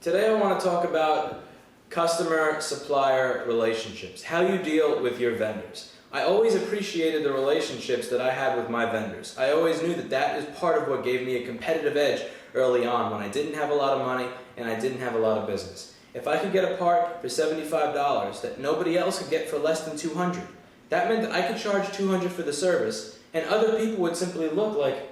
Today I want to talk about customer-supplier relationships, how you deal with your vendors. I always appreciated the relationships that I had with my vendors. I always knew that that is part of what gave me a competitive edge early on when I didn't have a lot of money and I didn't have a lot of business. If I could get a part for $75 that nobody else could get for less than $200, that meant that I could charge $200 for the service and other people would simply look like,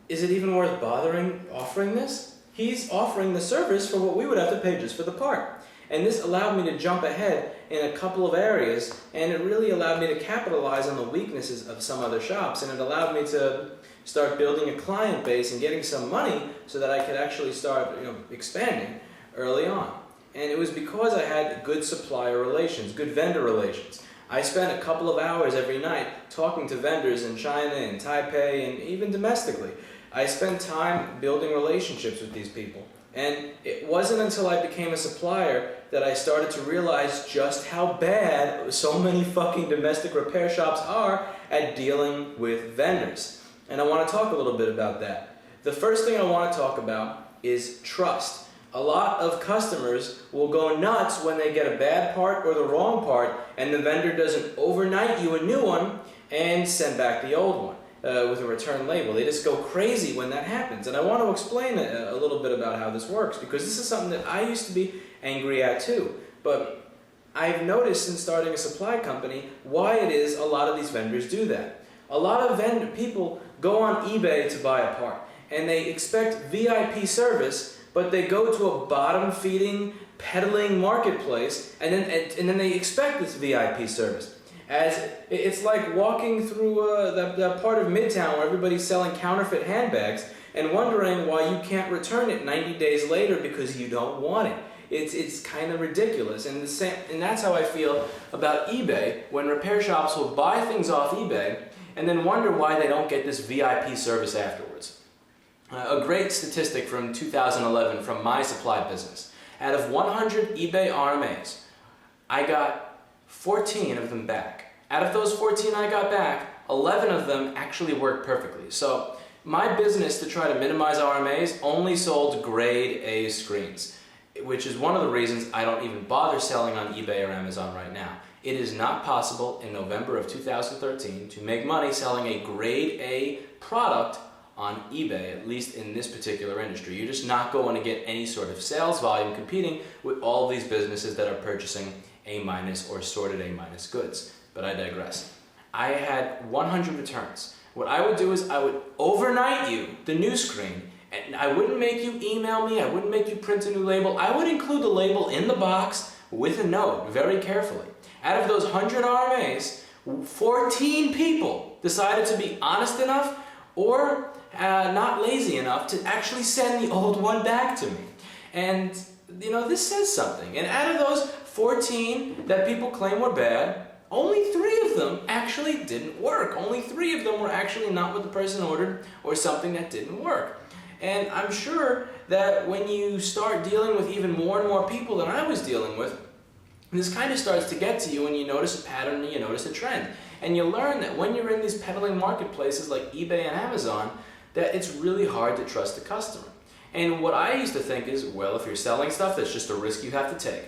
is it even worth bothering offering this? He's offering the service for what we would have to pay just for the part. And this allowed me to jump ahead in a couple of areas, and it really allowed me to capitalize on the weaknesses of some other shops, and it allowed me to start building a client base and getting some money so that I could actually start expanding early on. And it was because I had good supplier relations, good vendor relations. I spent a couple of hours every night talking to vendors in China and Taipei and even domestically. I spent time building relationships with these people. And it wasn't until I became a supplier that I started to realize just how bad so many fucking domestic repair shops are at dealing with vendors. And I want to talk a little bit about that. The first thing I want to talk about is trust. A lot of customers will go nuts when they get a bad part or the wrong part and the vendor doesn't overnight you a new one and send back the old one. With a return label. They just go crazy when that happens. And I want to explain a little bit about how this works, because this is something that I used to be angry at too. But I've noticed since starting a supply company why it is a lot of these vendors do that. A lot of people go on eBay to buy a part and they expect VIP service, but they go to a bottom-feeding, peddling marketplace and then they expect this VIP service. As it's like walking through that part of Midtown where everybody's selling counterfeit handbags and wondering why you can't return it 90 days later because you don't want it. It's kind of ridiculous, and that's how I feel about eBay when repair shops will buy things off eBay and then wonder why they don't get this VIP service afterwards. A great statistic from 2011 from my supply business: out of 100 eBay RMAs, I got 14 of them back. Out of those 14 I got back, 11 of them actually worked perfectly. So my business, to try to minimize RMAs, only sold grade A screens, which is one of the reasons I don't even bother selling on eBay or Amazon right now. It is not possible in November of 2013 to make money selling a grade A product on eBay, at least in this particular industry. You're just not going to get any sort of sales volume competing with all these businesses that are purchasing A- or sorted A- goods. But I digress. I had 100 returns. What I would do is I would overnight you the new screen, and I wouldn't make you email me, I wouldn't make you print a new label. I would include the label in the box with a note very carefully. Out of those 100 RMAs, 14 people decided to be honest enough or not lazy enough to actually send the old one back to me. And this says something. And out of those 14 that people claim were bad, only 3 of them actually didn't work. Only 3 of them were actually not what the person ordered or something that didn't work. And I'm sure that when you start dealing with even more and more people than I was dealing with, this kind of starts to get to you and you notice a pattern and you notice a trend. And you learn that when you're in these peddling marketplaces like eBay and Amazon, that it's really hard to trust the customer. And what I used to think is, well, if you're selling stuff, that's just a risk you have to take.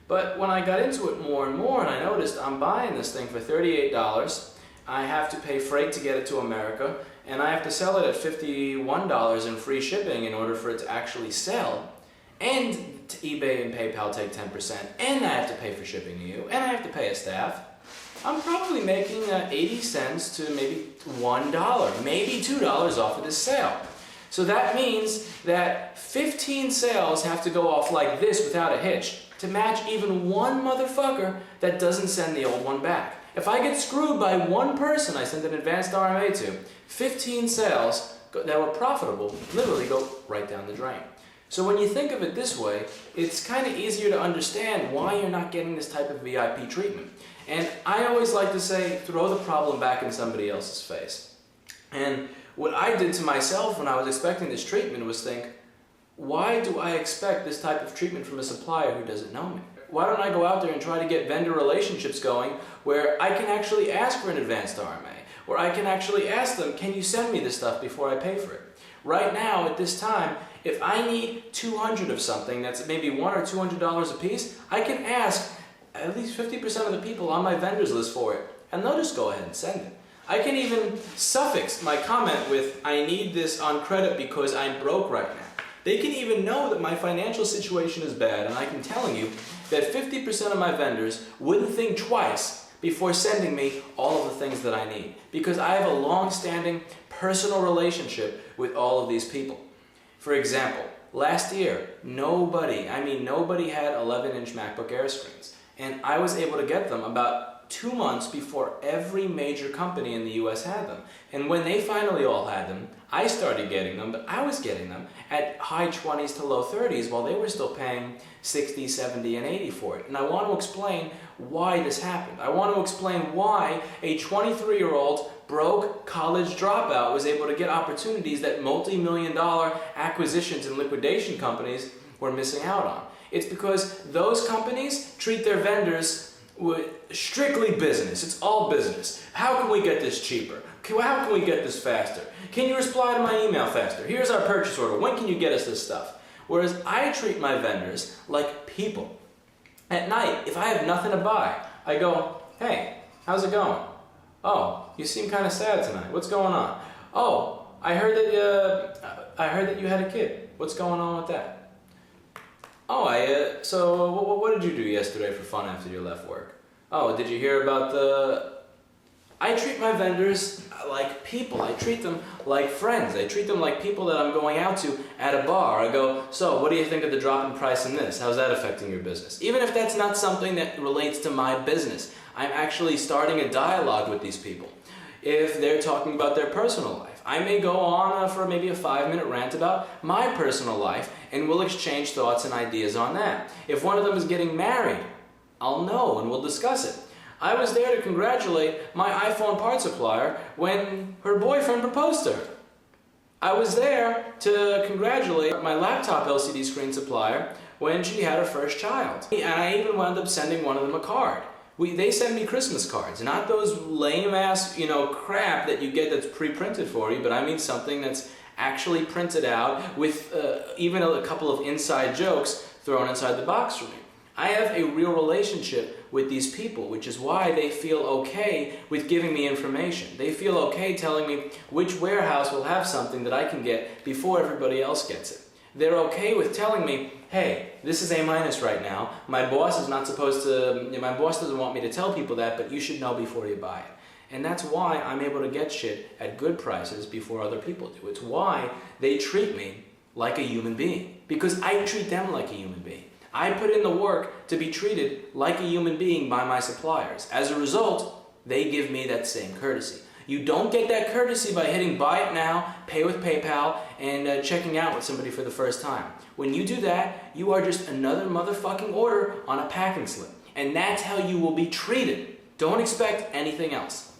But when I got into it more and more and I noticed I'm buying this thing for $38, I have to pay freight to get it to America, and I have to sell it at $51 in free shipping in order for it to actually sell, and eBay and PayPal take 10%, and I have to pay for shipping to you, and I have to pay a staff. I'm probably making 80 cents to maybe $1, maybe $2 off of this sale. So that means that 15 sales have to go off like this without a hitch to match even one motherfucker that doesn't send the old one back. If I get screwed by one person I send an advanced RMA to, 15 sales that were profitable literally go right down the drain. So when you think of it this way, it's kind of easier to understand why you're not getting this type of VIP treatment. And I always like to say, throw the problem back in somebody else's face. And what I did to myself when I was expecting this treatment was think, why do I expect this type of treatment from a supplier who doesn't know me? Why don't I go out there and try to get vendor relationships going where I can actually ask for an advanced RMA, where I can actually ask them, can you send me this stuff before I pay for it? Right now, at this time, If I need 200 of something that's maybe $100 or $200 a piece, I can ask at least 50% of the people on my vendors list for it, and they'll just go ahead and send it. I can even suffix my comment with, I need this on credit because I'm broke right now. They can even know that my financial situation is bad, and I can tell you that 50% of my vendors wouldn't think twice before sending me all of the things that I need, because I have a long-standing personal relationship with all of these people. For example, last year, nobody had 11-inch MacBook Air screens, and I was able to get them about 2 months before every major company in the US had them. And when they finally all had them, I started getting them, but I was getting them at high 20s to low 30s while they were still paying 60, 70, and 80 for it. And I want to explain why this happened. I want to explain why a 23-year-old broke college dropout was able to get opportunities that multi-million-dollar acquisitions and liquidation companies were missing out on. It's because those companies treat their vendors with strictly business. It's all business. How can we get this cheaper? How can we get this faster? Can you reply to my email faster? Here's our purchase order. When can you get us this stuff? Whereas I treat my vendors like people. At night, if I have nothing to buy, I go, hey, how's it going? Oh, you seem kind of sad tonight. What's going on? Oh, I heard that you had a kid. What's going on with that? Oh, so what did you do yesterday for fun after you left work? Oh, did you hear about I treat my vendors like people. I treat them like friends. I treat them like people that I'm going out to at a bar. I go, so what do you think of the drop in price in this? How's that affecting your business? Even if that's not something that relates to my business, I'm actually starting a dialogue with these people. If they're talking about their personal life, I may go on for maybe a 5-minute rant about my personal life, and we'll exchange thoughts and ideas on that. If one of them is getting married, I'll know and we'll discuss it. I was there to congratulate my iPhone part supplier when her boyfriend proposed to her. I was there to congratulate my laptop LCD screen supplier when she had her first child. And I even wound up sending one of them a card. They send me Christmas cards, not those lame-ass, crap that you get that's pre-printed for you, but I mean something that's actually printed out with even a couple of inside jokes thrown inside the box for me. I have a real relationship with these people, which is why they feel okay with giving me information. They feel okay telling me which warehouse will have something that I can get before everybody else gets it. They're okay with telling me, hey, this is A- right now. My boss doesn't want me to tell people that, but you should know before you buy it. And that's why I'm able to get shit at good prices before other people do. It's why they treat me like a human being, because I treat them like a human being. I put in the work to be treated like a human being by my suppliers. As a result, they give me that same courtesy. You don't get that courtesy by hitting buy it now, pay with PayPal, and checking out with somebody for the first time. When you do that, you are just another motherfucking order on a packing slip. And that's how you will be treated. Don't expect anything else.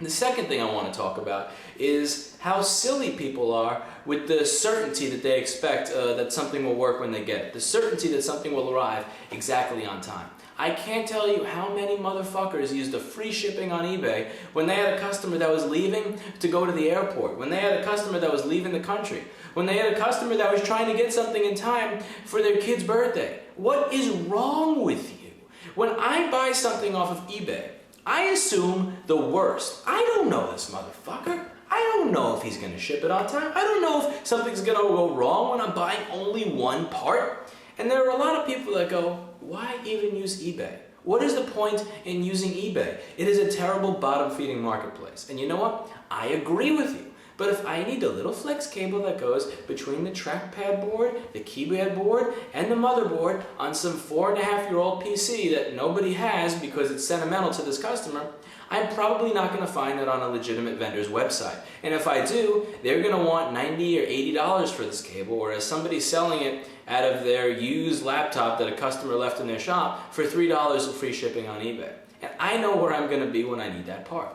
The second thing I want to talk about is how silly people are with the certainty that they expect that something will work when they get it. The certainty that something will arrive exactly on time. I can't tell you how many motherfuckers used the free shipping on eBay when they had a customer that was leaving to go to the airport, when they had a customer that was leaving the country, when they had a customer that was trying to get something in time for their kid's birthday. What is wrong with you? When I buy something off of eBay, I assume the worst. I don't know this motherfucker. I don't know if he's going to ship it on time. I don't know if something's going to go wrong when I'm buying only one part. And there are a lot of people that go, why even use eBay? What is the point in using eBay? It is a terrible bottom-feeding marketplace. And you know what? I agree with you. But if I need a little flex cable that goes between the trackpad board, the keypad board, and the motherboard on some 4.5-year-old PC that nobody has because it's sentimental to this customer, I'm probably not going to find that on a legitimate vendor's website. And if I do, they're going to want $90 or $80 for this cable, whereas somebody's selling it out of their used laptop that a customer left in their shop for $3 of free shipping on eBay. And I know where I'm going to be when I need that part.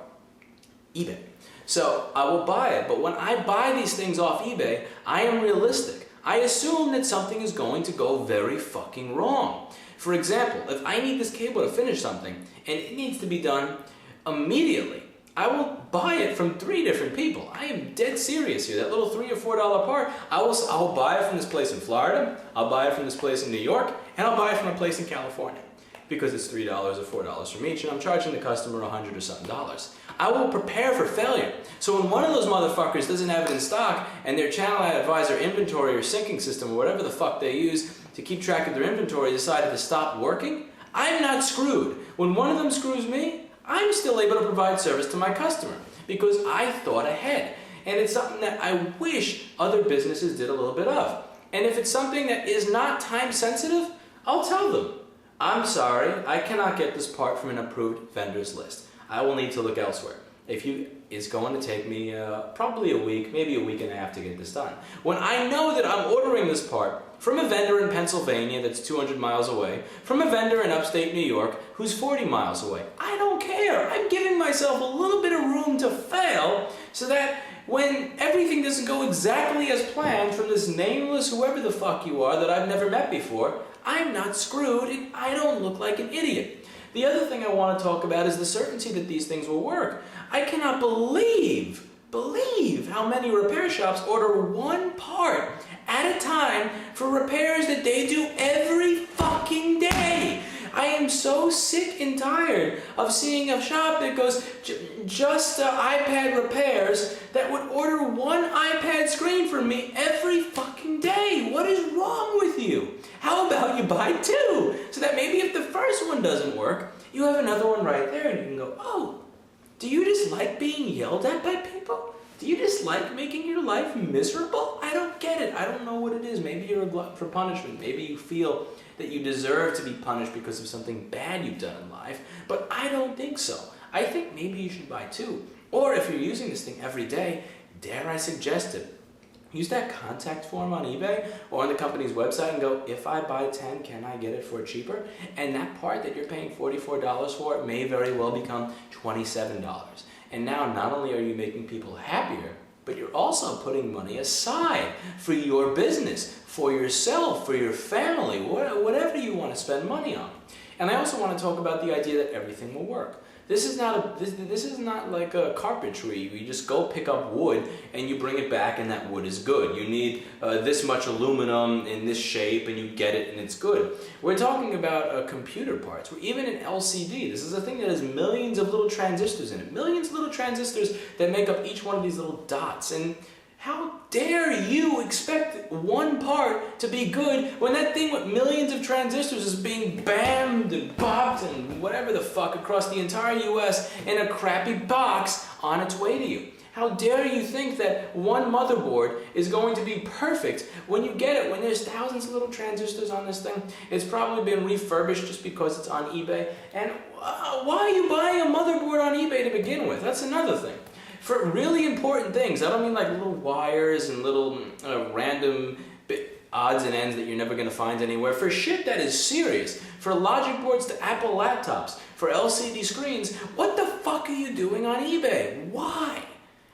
eBay. So I will buy it, but when I buy these things off eBay, I am realistic. I assume that something is going to go very fucking wrong. For example, if I need this cable to finish something, and it needs to be done immediately, I will buy it from 3 different people. I am dead serious here. That little $3 or $4 part, I'll buy it from this place in Florida, I'll buy it from this place in New York, and I'll buy it from a place in California. Because it's $3 or $4 from each, and I'm charging the customer $100 or something. I will prepare for failure. So when one of those motherfuckers doesn't have it in stock, and their channel advisor inventory or syncing system or whatever the fuck they use to keep track of their inventory decided to stop working, I'm not screwed. When one of them screws me, I'm still able to provide service to my customer because I thought ahead. And it's something that I wish other businesses did a little bit of. And if it's something that is not time sensitive, I'll tell them, I'm sorry, I cannot get this part from an approved vendors list. I will need to look elsewhere. It's going to take me probably a week, maybe a week and a half to get this done. When I know that I'm ordering this part from a vendor in Pennsylvania that's 200 miles away, from a vendor in upstate New York who's 40 miles away, I don't care. I'm giving myself a little bit of room to fail so that when everything doesn't go exactly as planned from this nameless whoever the fuck you are that I've never met before, I'm not screwed and I don't look like an idiot. The other thing I want to talk about is the certainty that these things will work. I cannot believe how many repair shops order one part at a time for repairs that they do every fucking day. I am so sick and tired of seeing a shop that goes just iPad repairs that would order one iPad screen from me every fucking day. What is wrong with you? How about you buy 2? So that maybe if the first one doesn't work, you have another one right there and you can go, oh, do you just like being yelled at by people? Do you just like making your life miserable? I don't get it. I don't know what it is. Maybe you're a glutton for punishment. Maybe you feel that you deserve to be punished because of something bad you've done in life. But I don't think so. I think maybe you should buy 2. Or if you're using this thing every day, dare I suggest it, use that contact form on eBay or on the company's website and go, if I buy 10, can I get it for cheaper? And that part that you're paying $44 for may very well become $27. And now not only are you making people happier, but you're also putting money aside for your business, for yourself, for your family, whatever you want to spend money on. And I also want to talk about the idea that everything will work. This is not like a carpentry. You just go pick up wood and you bring it back and that wood is good. You need this much aluminum in this shape and you get it and it's good. We're talking about computer parts. Even an LCD, this is a thing that has millions of little transistors in it. Millions of little transistors that make up each one of these little dots. And how dare you expect one part to be good when that thing with millions of transistors is being bammed and bopped and whatever the fuck across the entire US in a crappy box on its way to you? How dare you think that one motherboard is going to be perfect when you get it, when there's thousands of little transistors on this thing? It's probably been refurbished just because it's on eBay. And why are you buying a motherboard on eBay to begin with? That's another thing. For really important things, I don't mean like little wires and little random odds and ends that you're never going to find anywhere. For shit that is serious, for logic boards to Apple laptops, for LCD screens, what the fuck are you doing on eBay? Why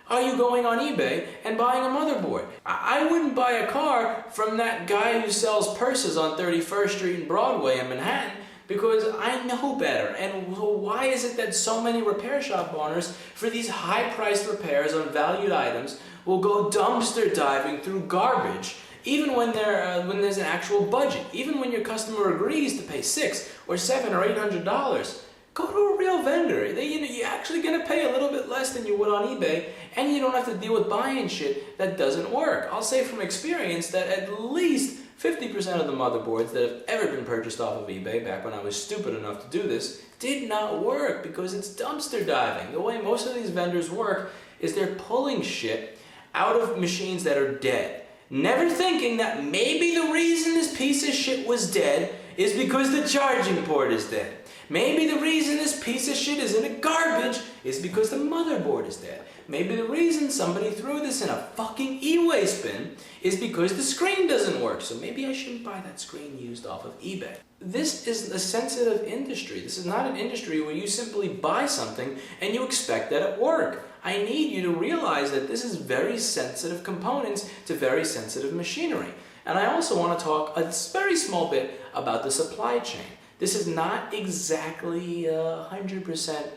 are you going on eBay and buying a motherboard? I wouldn't buy a car from that guy who sells purses on 31st Street and Broadway in Manhattan, because I know better. And why is it that so many repair shop owners, for these high-priced repairs on valued items, will go dumpster diving through garbage, even when there's an actual budget, even when your customer agrees to pay $600 or $700 or $800? Go to a real vendor. You're actually going to pay a little bit less than you would on eBay, and you don't have to deal with buying shit that doesn't work. I'll say from experience that at least 50% of the motherboards that have ever been purchased off of eBay, back when I was stupid enough to do this, did not work because it's dumpster diving. The way most of these vendors work is they're pulling shit out of machines that are dead, never thinking that maybe the reason this piece of shit was dead is because the charging port is dead. Maybe the reason this piece of shit is in a garbage is because the motherboard is dead. Maybe the reason somebody threw this in a fucking e-waste bin is because the screen doesn't work. So maybe I shouldn't buy that screen used off of eBay. This is a sensitive industry. This is not an industry where you simply buy something and you expect that it work. I need you to realize that this is very sensitive components to very sensitive machinery. And I also want to talk a very small bit about the supply chain. This is not exactly 100%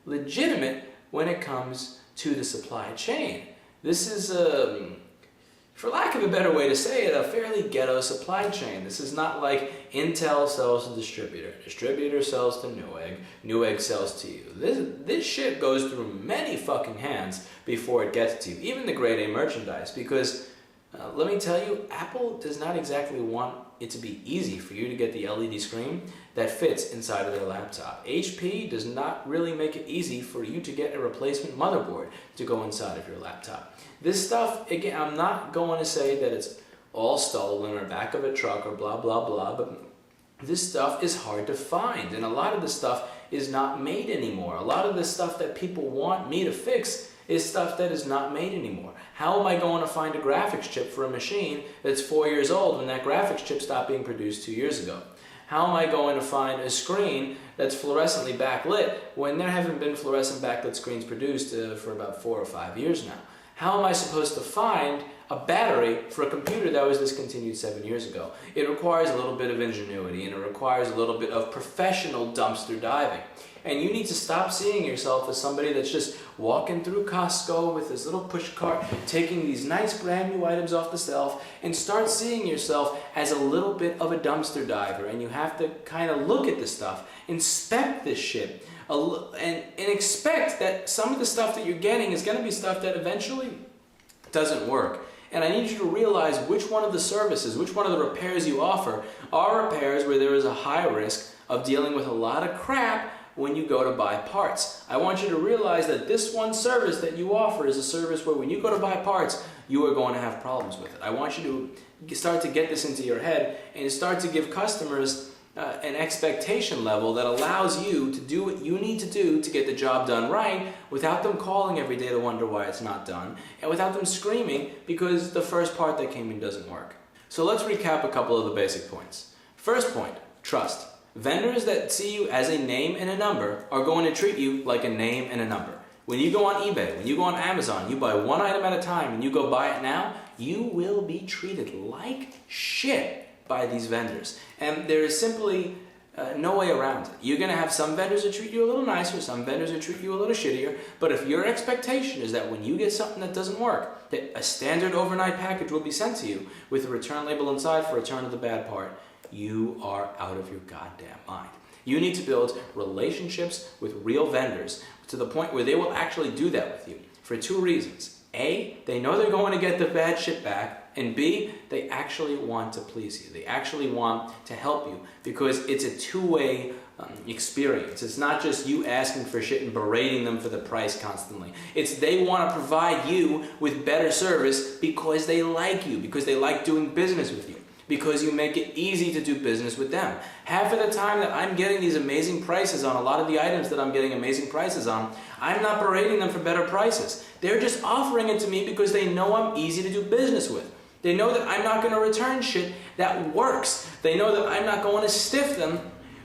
legitimate, when it comes to the supply chain. This is, for lack of a better way to say it, a fairly ghetto supply chain. This is not like Intel sells to distributor, distributor sells to Newegg, Newegg sells to you. This shit goes through many fucking hands before it gets to you, even the grade A merchandise, because let me tell you, Apple does not exactly want it to be easy for you to get the LED screen that fits inside of their laptop. HP does not really make it easy for you to get a replacement motherboard to go inside of your laptop. This stuff, again, I'm not going to say that it's all stolen or back of a truck or blah, blah, blah, but this stuff is hard to find, and a lot of the stuff is not made anymore. A lot of the stuff that people want me to fix is stuff that is not made anymore. How am I going to find a graphics chip for a machine that's 4 years old when that graphics chip stopped being produced 2 years ago? How am I going to find a screen that's fluorescently backlit when there haven't been fluorescent backlit screens produced for about 4 or 5 years now? How am I supposed to find a battery for a computer that was discontinued 7 years ago? It requires a little bit of ingenuity, and it requires a little bit of professional dumpster diving. And you need to stop seeing yourself as somebody that's just walking through Costco with this little push cart, taking these nice brand new items off the shelf, and start seeing yourself as a little bit of a dumpster diver. And you have to kind of look at this stuff, inspect this shit, and expect that some of the stuff that you're getting is going to be stuff that eventually doesn't work. And I need you to realize which one of the services, which one of the repairs you offer are repairs where there is a high risk of dealing with a lot of crap when you go to buy parts. I want you to realize that this one service that you offer is a service where when you go to buy parts, you are going to have problems with it. I want you to start to get this into your head and start to give customers an expectation level that allows you to do what you need to do to get the job done right without them calling every day to wonder why it's not done, and without them screaming because the first part that came in doesn't work. So let's recap a couple of the basic points. First point, trust. Vendors that see you as a name and a number are going to treat you like a name and a number. When you go on eBay, when you go on Amazon, you buy one item at a time and you go buy it now, you will be treated like shit by these vendors. And there is simply no way around it. You're going to have some vendors that treat you a little nicer, some vendors that treat you a little shittier, but if your expectation is that when you get something that doesn't work, that a standard overnight package will be sent to you with a return label inside for return of the bad part, you are out of your goddamn mind. You need to build relationships with real vendors to the point where they will actually do that with you for two reasons. A, they know they're going to get the bad shit back, and B, they actually want to please you. They actually want to help you because it's a two-way experience. It's not just you asking for shit and berating them for the price constantly. It's they want to provide you with better service because they like you, because they like doing business with you, because you make it easy to do business with them. Half of the time that I'm getting these amazing prices on a lot of the items that I'm getting amazing prices on, I'm not berating them for better prices. They're just offering it to me because they know I'm easy to do business with. They know that I'm not going to return shit that works. They know that I'm not going to stiff them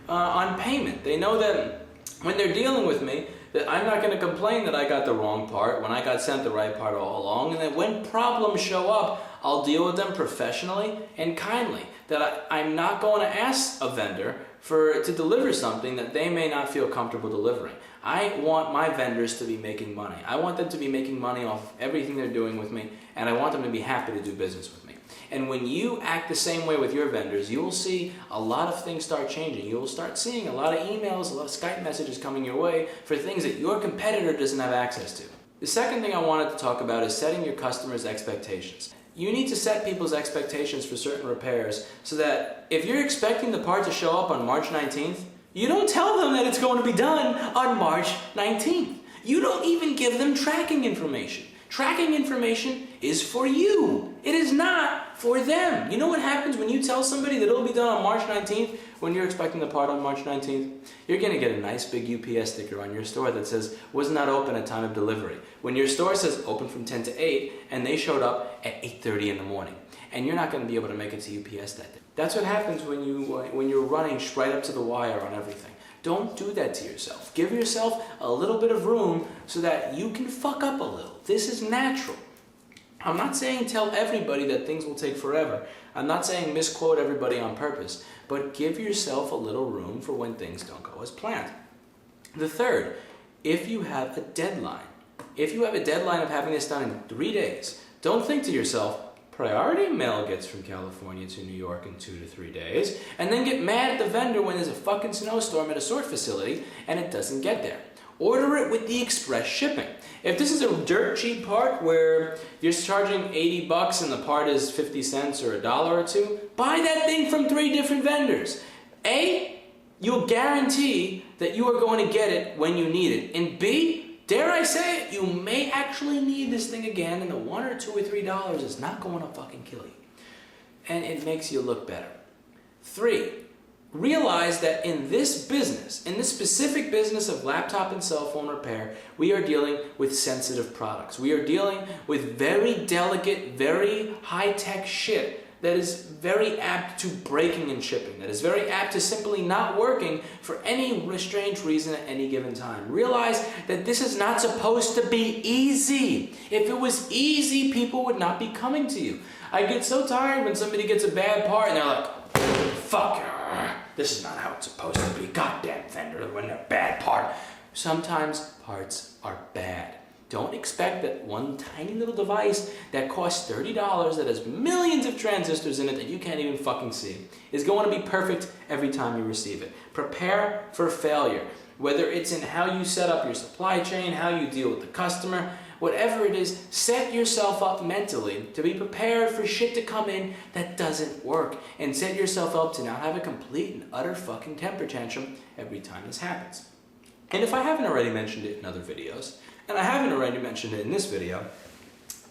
on payment. They know that when they're dealing with me, that I'm not going to complain that I got the wrong part when I got sent the right part all along, and that when problems show up, I'll deal with them professionally and kindly. That I'm not going to ask a vendor to deliver something that they may not feel comfortable delivering. I want my vendors to be making money. I want them to be making money off everything they're doing with me, and I want them to be happy to do business with me. And when you act the same way with your vendors, you will see a lot of things start changing. You will start seeing a lot of emails, a lot of Skype messages coming your way for things that your competitor doesn't have access to. The second thing I wanted to talk about is setting your customers' expectations. You need to set people's expectations for certain repairs so that if you're expecting the part to show up on March 19th, you don't tell them that it's going to be done on March 19th. You don't even give them tracking information. Tracking information is for you. It is not for them. You know what happens when you tell somebody that it'll be done on March 19th when you're expecting the part on March 19th? You're going to get a nice big UPS sticker on your store that says, was not open at time of delivery. When your store says open from 10 to 8 and they showed up at 8:30 in the morning. And you're not going to be able to make it to UPS that day. That's what happens when you're running right up to the wire on everything. Don't do that to yourself. Give yourself a little bit of room so that you can fuck up a little. This is natural. I'm not saying tell everybody that things will take forever. I'm not saying misquote everybody on purpose, but give yourself a little room for when things don't go as planned. The third if you have a deadline. If you have a deadline of having this done in 3 days, don't think to yourself, priority mail gets from California to New York in 2 to 3 days, and then get mad at the vendor when there's a fucking snowstorm at a sort facility and it doesn't get there. Order it with the express shipping. If this is a dirt cheap part where you're charging $80 and the part is 50 cents or $1 or $2, buy that thing from 3 different vendors. A, you'll guarantee that you are going to get it when you need it. And B, dare I say it, you may actually need this thing again, and the $1 or $2 or $3 is not going to fucking kill you. And it makes you look better. 3, realize that in this business, in this specific business of laptop and cell phone repair, we are dealing with sensitive products. We are dealing with very delicate, very high-tech shit that is very apt to breaking and shipping, that is very apt to simply not working for any strange reason at any given time. Realize that this is not supposed to be easy. If it was easy, people would not be coming to you. I get so tired when somebody gets a bad part and they're like, fuck, this is not how it's supposed to be. Goddamn vendor, when a bad part. Sometimes parts are bad. Don't expect that one tiny little device that costs $30 that has millions of transistors in it that you can't even fucking see is going to be perfect every time you receive it. Prepare for failure. Whether it's in how you set up your supply chain, how you deal with the customer, whatever it is, set yourself up mentally to be prepared for shit to come in that doesn't work. And set yourself up to not have a complete and utter fucking temper tantrum every time this happens. And if I haven't already mentioned it in other videos, and I haven't already mentioned it in this video,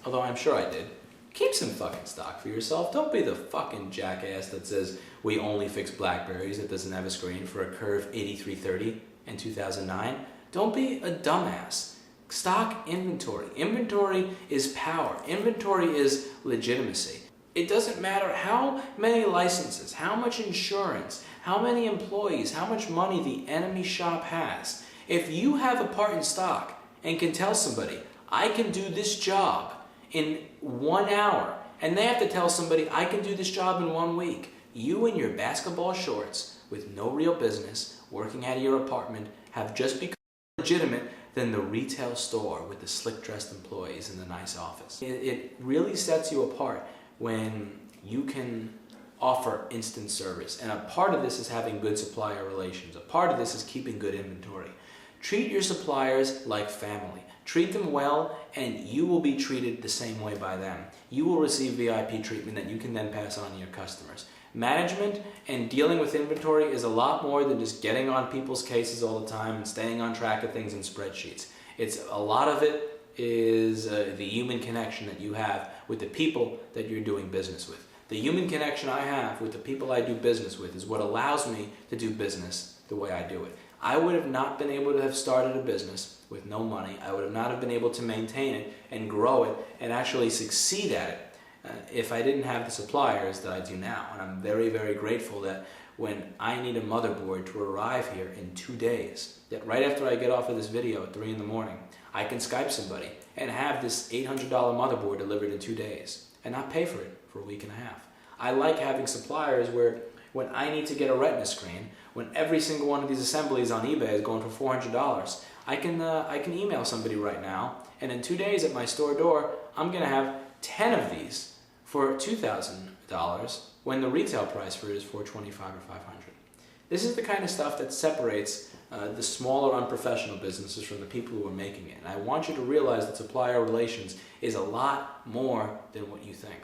although I'm sure I did, keep some fucking stock for yourself. Don't be the fucking jackass that says we only fix Blackberries that doesn't have a screen for a Curve 8330 in 2009. Don't be a dumbass. Stock inventory. Inventory is power. Inventory is legitimacy. It doesn't matter how many licenses, how much insurance, how many employees, how much money the enemy shop has. If you have a part in stock and can tell somebody, I can do this job in 1 hour, and they have to tell somebody, I can do this job in 1 week, you in your basketball shorts with no real business, working out of your apartment, have just become legitimate than the retail store with the slick-dressed employees in the nice office. It really sets you apart when you can offer instant service. And a part of this is having good supplier relations. A part of this is keeping good inventory. Treat your suppliers like family. Treat them well, and you will be treated the same way by them. You will receive VIP treatment that you can then pass on to your customers. Management and dealing with inventory is a lot more than just getting on people's cases all the time and staying on track of things in spreadsheets. A lot of it is the human connection that you have with the people that you're doing business with. The human connection I have with the people I do business with is what allows me to do business the way I do it. I would have not been able to have started a business with no money. I would have not have been able to maintain it and grow it and actually succeed at it if I didn't have the suppliers that I do now. And I'm very, very grateful that when I need a motherboard to arrive here in 2 days, that right after I get off of this video at 3 in the morning, I can Skype somebody and have this $800 motherboard delivered in 2 days and not pay for it for a week and a half. I like having suppliers where when I need to get a retina screen, when every single one of these assemblies on eBay is going for $400, I can email somebody right now, and in 2 days at my store door, I'm going to have 10 of these for $2,000 when the retail price for it is $425 or $500. This is the kind of stuff that separates the smaller unprofessional businesses from the people who are making it. And I want you to realize that supplier relations is a lot more than what you think.